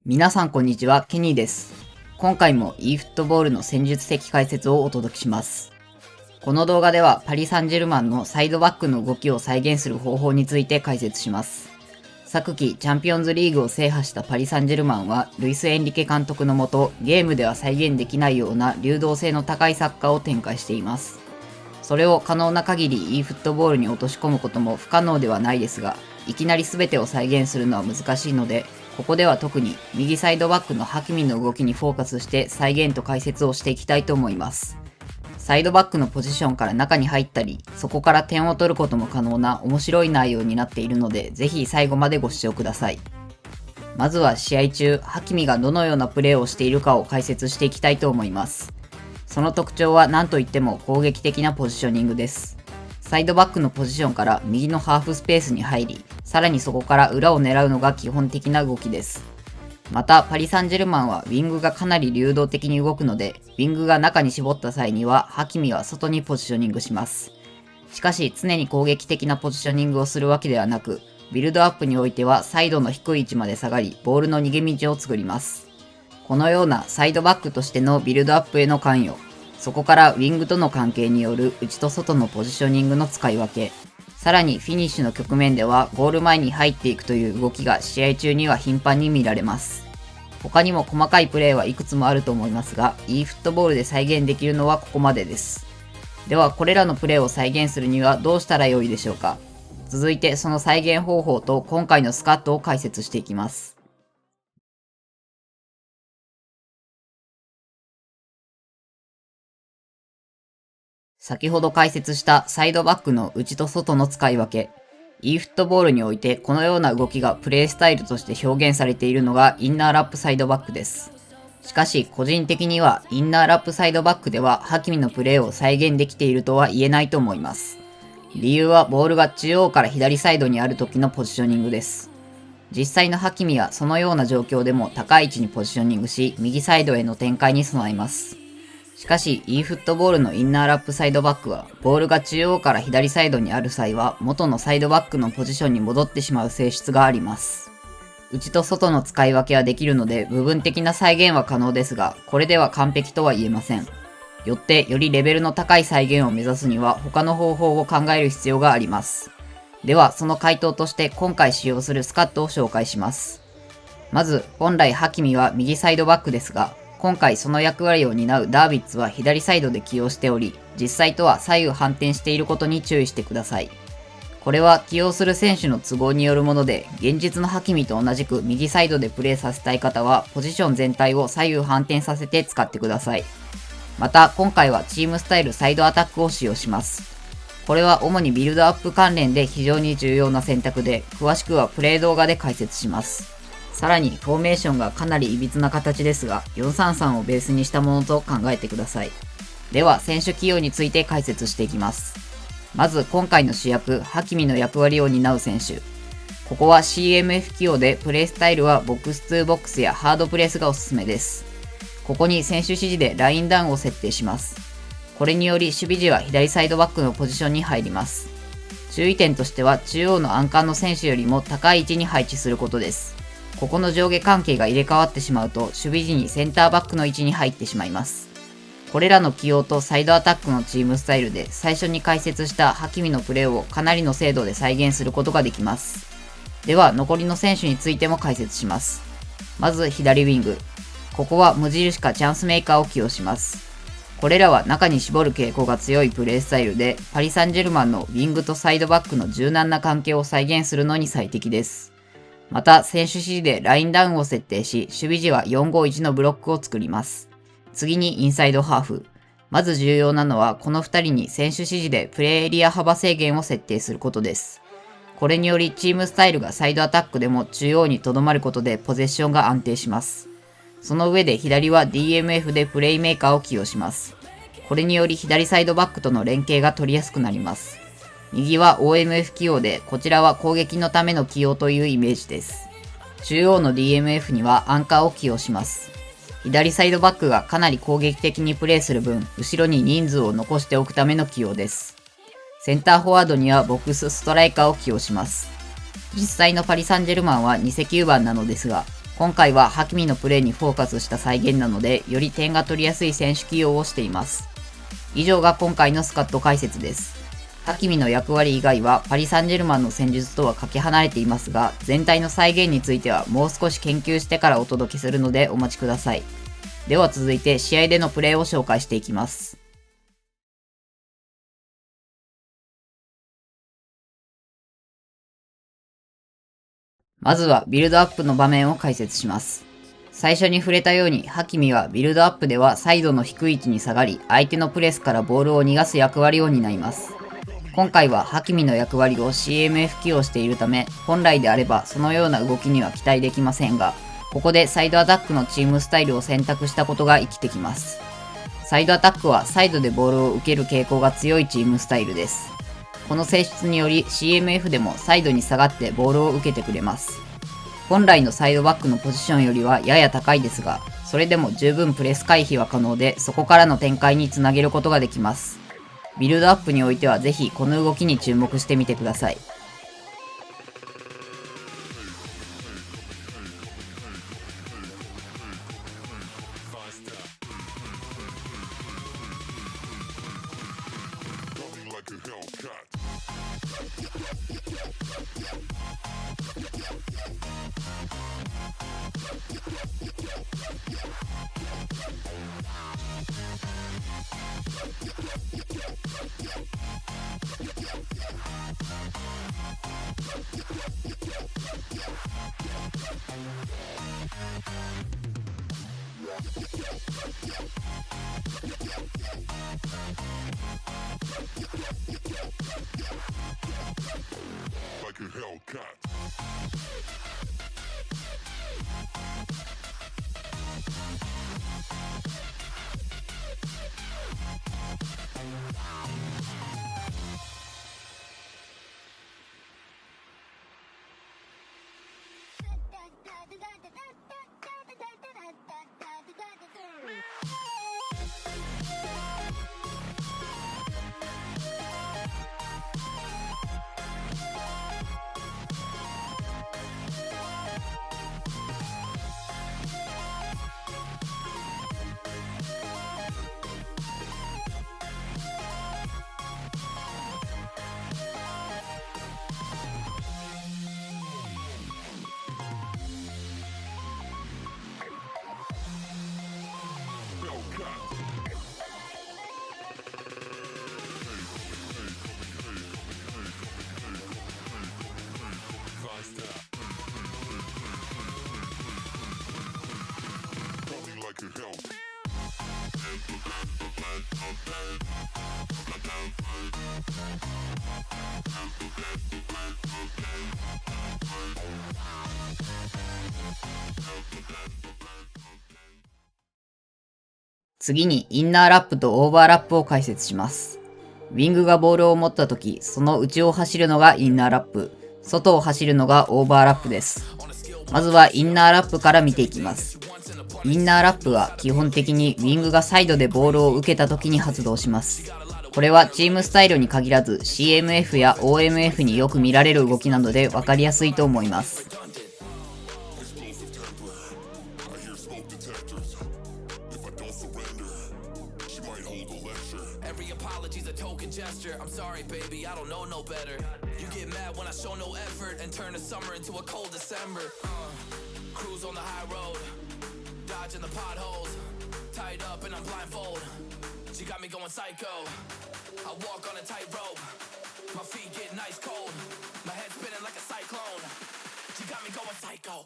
皆さんこんにちは、ケニーです。今回も e フットボールの戦術的解説をお届けします。この動画ではパリ・サンジェルマンのサイドバックの動きを再現する方法について解説します。昨季チャンピオンズリーグを制覇したパリ・サンジェルマンはルイス・エンリケ監督のもと、ゲームでは再現できないような流動性の高いサッカーを展開しています。それを可能な限り e フットボールに落とし込むことも不可能ではないですが、いきなり全てを再現するのは難しいので、ここでは特に右サイドバックのハキミの動きにフォーカスして再現と解説をしていきたいと思います。サイドバックのポジションから中に入ったり、そこから点を取ることも可能な面白い内容になっているので、ぜひ最後までご視聴ください。まずは試合中、ハキミがどのようなプレーをしているかを解説していきたいと思います。その特徴は何といっても攻撃的なポジショニングです。サイドバックのポジションから右のハーフスペースに入り、さらにそこから裏を狙うのが基本的な動きです。また、パリ・サンジェルマンはウィングがかなり流動的に動くので、ウィングが中に絞った際には、ハキミは外にポジショニングします。しかし、常に攻撃的なポジショニングをするわけではなく、ビルドアップにおいてはサイドの低い位置まで下がり、ボールの逃げ道を作ります。このようなサイドバックとしてのビルドアップへの関与、そこからウィングとの関係による内と外のポジショニングの使い分け、さらにフィニッシュの局面ではゴール前に入っていくという動きが試合中には頻繁に見られます。他にも細かいプレーはいくつもあると思いますが、e フットボールで再現できるのはここまでです。ではこれらのプレーを再現するにはどうしたらよいでしょうか。続いてその再現方法と今回のスカットを解説していきます。先ほど解説したサイドバックの内と外の使い分け。e フットボールにおいてこのような動きがプレースタイルとして表現されているのがインナーラップサイドバックです。しかし個人的にはインナーラップサイドバックではハキミのプレーを再現できているとは言えないと思います。理由はボールが中央から左サイドにある時のポジショニングです。実際のハキミはそのような状況でも高い位置にポジショニングし、右サイドへの展開に備えます。しかし e フットボールのインナーラップサイドバックはボールが中央から左サイドにある際は元のサイドバックのポジションに戻ってしまう性質があります。内と外の使い分けはできるので部分的な再現は可能ですが、これでは完璧とは言えません。よってよりレベルの高い再現を目指すには他の方法を考える必要があります。ではその回答として今回使用するスカットを紹介します。まず本来ハキミは右サイドバックですが、今回その役割を担うダービッツは左サイドで起用しており、実際とは左右反転していることに注意してください。これは起用する選手の都合によるもので、現実のハキミと同じく右サイドでプレーさせたい方は、ポジション全体を左右反転させて使ってください。また、今回はチームスタイルサイドアタックを使用します。これは主にビルドアップ関連で非常に重要な選択で、詳しくはプレイ動画で解説します。さらにフォーメーションがかなり歪な形ですが、433をベースにしたものと考えてください。では選手起用について解説していきます。まず今回の主役、ハキミの役割を担う選手。ここは CMF 起用でプレイスタイルはボックス2ボックスやハードプレスがおすすめです。ここに選手指示でラインダウンを設定します。これにより守備時は左サイドバックのポジションに入ります。注意点としては中央のアンカーの選手よりも高い位置に配置することです。ここの上下関係が入れ替わってしまうと守備時にセンターバックの位置に入ってしまいます。これらの起用とサイドアタックのチームスタイルで最初に解説したハキミのプレーをかなりの精度で再現することができます。では残りの選手についても解説します。まず左ウィング。ここは無印かチャンスメーカーを起用します。これらは中に絞る傾向が強いプレースタイルで、パリ・サンジェルマンのウィングとサイドバックの柔軟な関係を再現するのに最適です。また、選手指示でラインダウンを設定し、守備時は451のブロックを作ります。次にインサイドハーフ。まず重要なのは、この2人に選手指示でプレーエリア幅制限を設定することです。これによりチームスタイルがサイドアタックでも中央に留まることでポゼッションが安定します。その上で左は DMF でプレイメーカーを起用します。これにより左サイドバックとの連携が取りやすくなります。右は OMF 起用で、こちらは攻撃のための起用というイメージです。中央の DMF にはアンカーを起用します。左サイドバックがかなり攻撃的にプレーする分、後ろに人数を残しておくための起用です。センターフォワードにはボックスストライカーを起用します。実際のパリ・サンジェルマンは2石9番なのですが、今回はハキミのプレーにフォーカスした再現なので、より点が取りやすい選手起用をしています。以上が今回のスカット解説です。ハキミの役割以外はパリ・サンジェルマンの戦術とはかけ離れていますが、全体の再現についてはもう少し研究してからお届けするのでお待ちください。では続いて試合でのプレーを紹介していきます。まずはビルドアップの場面を解説します。最初に触れたように、ハキミはビルドアップではサイドの低い位置に下がり、相手のプレスからボールを逃がす役割を担います。今回はハキミの役割を CMF 起用しているため、本来であればそのような動きには期待できませんが、ここでサイドアタックのチームスタイルを選択したことが生きてきます。サイドアタックはサイドでボールを受ける傾向が強いチームスタイルです。この性質により CMF でもサイドに下がってボールを受けてくれます。本来のサイドバックのポジションよりはやや高いですが、それでも十分プレス回避は可能で、そこからの展開につなげることができます。ビルドアップにおいてはぜひこの動きに注目してみてください。Like a Hellcat. Like a Hellcat. 次にインナーラップとオーバーラップを解説します。ウィングがボールを持った時、その内を走るのがインナーラップ、外を走るのがオーバーラップです。まずはインナーラップから見ていきます。インナーラップは基本的にウィングがサイドでボールを受けた時に発動します。これはチームスタイルに限らず CMF や OMF によく見られる動きなので分かりやすいと思います。Dodging the potholes, tied up and I'm blindfold. She got me going psycho. I walk on a tightrope. My feet get nice cold. My head spinning like a cyclone. She got me going psycho.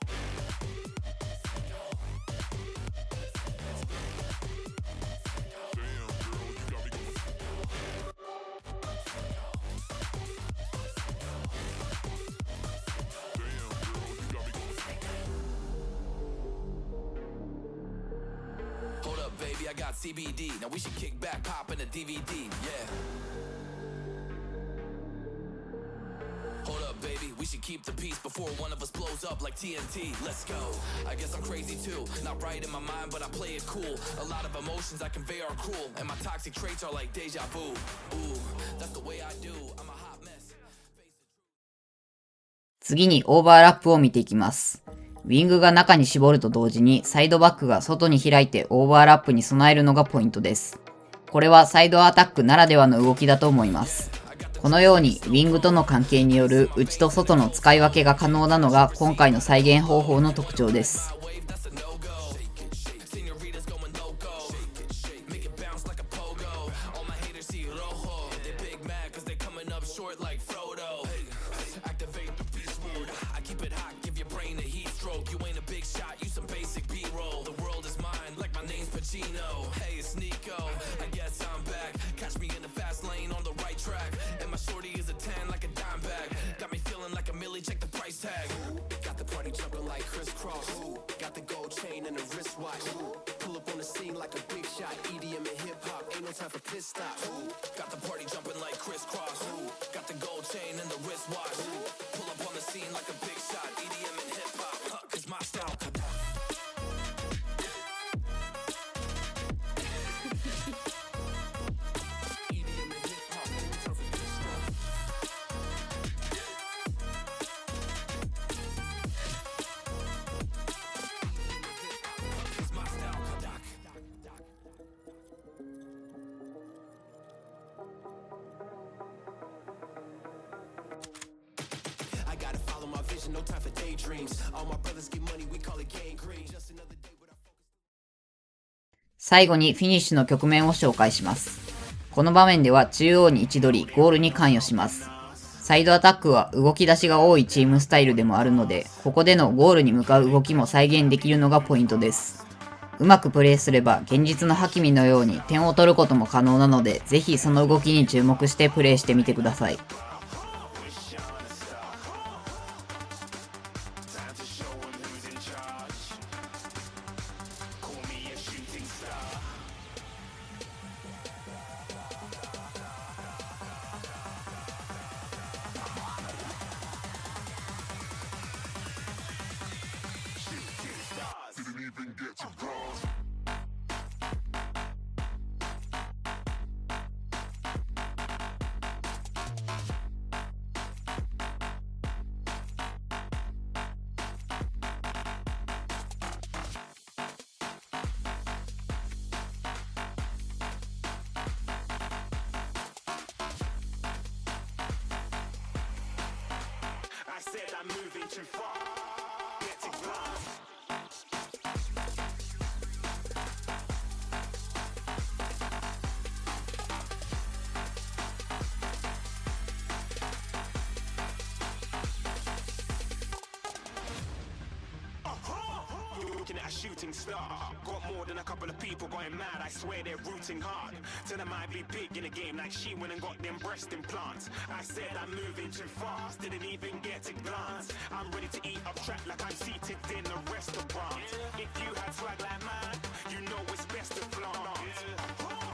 Baby, I got CBD. Now we should kick back, pop in a DVD. Yeah. Hold up, baby. We should keep the peace before one of us blows up like TNT. Let's go. I guess I'm crazy too. Not right in my mind, but I play it cool. A lot of emotions I convey are cruel, and my toxic traits are like deja vu. Ooh, that's the way I do. I'm a hot mess. 次にオーバーラップを見ていきます。ウィングが中に絞ると同時にサイドバックが外に開いてオーバーラップに備えるのがポイントです。これはサイドアタックならではの動きだと思います。このようにウィングとの関係による内と外の使い分けが可能なのが今回の再現方法の特徴です。最後にフィニッシュの局面を紹介します。この場面では中央に位置取り、ゴールに関与します。サイドアタックは動き出しが多いチームスタイルでもあるので、ここでのゴールに向かう動きも再現できるのがポイントです。うまくプレーすれば現実のハキミのように点を取ることも可能なので、ぜひその動きに注目してプレーしてみてください。A shooting star. Got more than a couple of people going mad. I swear they're rooting hard. Tell them I'd be big in the game like she went and got them breast implants. I said I'm moving too fast, didn't even get a glance. I'm ready to eat up track like I'm seated in a restaurant. If you had swag like mine, you know it's best to flaunt.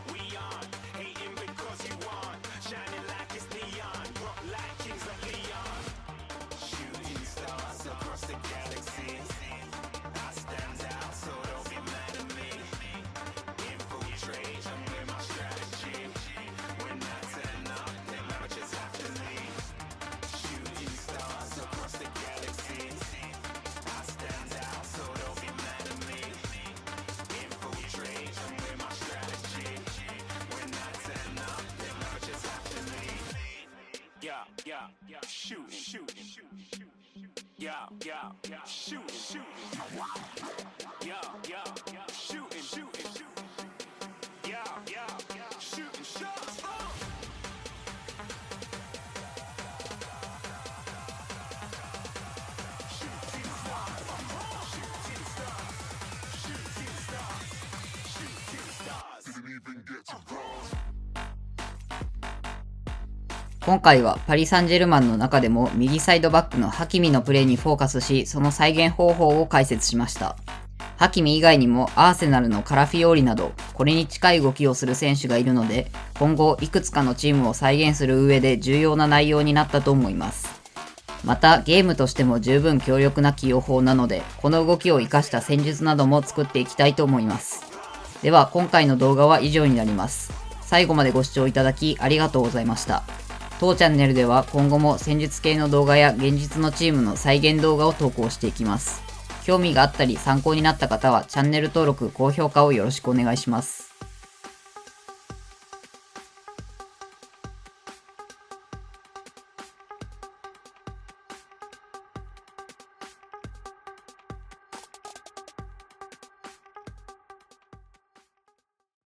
We aren't hating because you aren't shining like it's neon. Rock like kings of Leon. Shooting stars across the galaxy. Shooting. Yeah, shooting. Yeah, shooting. Yeah, shooting shots. Didn't even get to cross. 今回はパリ・サンジェルマンの中でも右サイドバックのハキミのプレーにフォーカスし、その再現方法を解説しました。ハキミ以外にもアーセナルのカラフィオーリなど、これに近い動きをする選手がいるので、今後いくつかのチームを再現する上で重要な内容になったと思います。またゲームとしても十分強力な起用法なので、この動きを活かした戦術なども作っていきたいと思います。では今回の動画は以上になります。最後までご視聴いただきありがとうございました。当チャンネルでは今後も戦術系の動画や現実のチームの再現動画を投稿していきます。興味があったり参考になった方はチャンネル登録、高評価をよろしくお願いします。